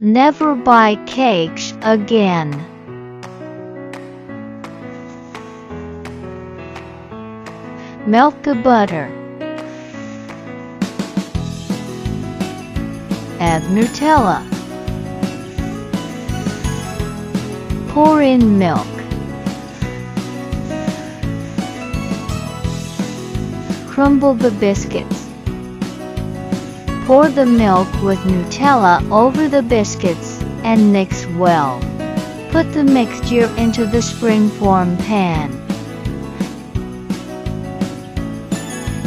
Never buy cakes again. Melt the butter. Add Nutella. Pour in milk. Crumble the biscuits. Pour the milk with Nutella over the biscuits and mix well. Put the mixture into the springform pan.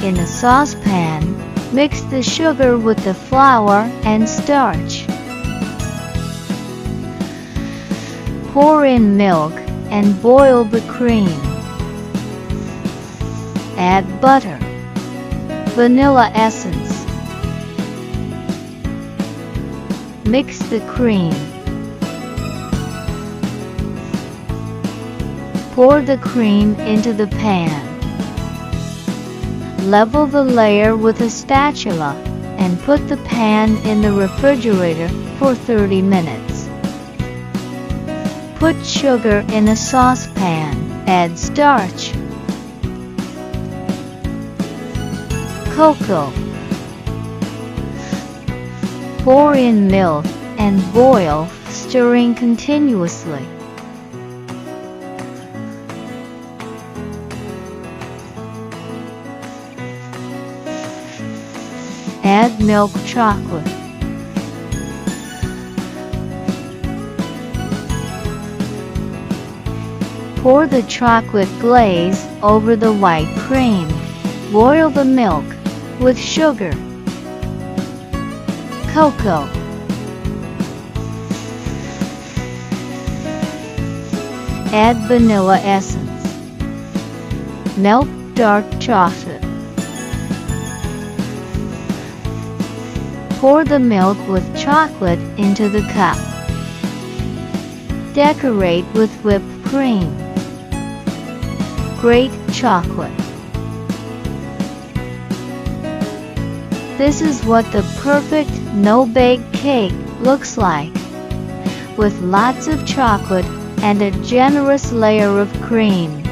In a saucepan, mix the sugar with the flour and starch. Pour in milk and boil the cream. Add butter, vanilla essence. Mix the cream. Pour the cream into the pan. Level the layer with a spatula and put the pan in the refrigerator for 30 minutes. Put sugar in a saucepan. Add starch, cocoa. Pour in milk and boil, stirring continuously. Add milk chocolate. Pour the chocolate glaze over the white cream. Boil the milk with sugar, cocoa, add vanilla essence. Melt dark chocolate. Pour the milk with chocolate into the cup. Decorate with whipped cream. Grate chocolate. This is what the perfect no-bake cake looks like, with lots of chocolate and a generous layer of cream.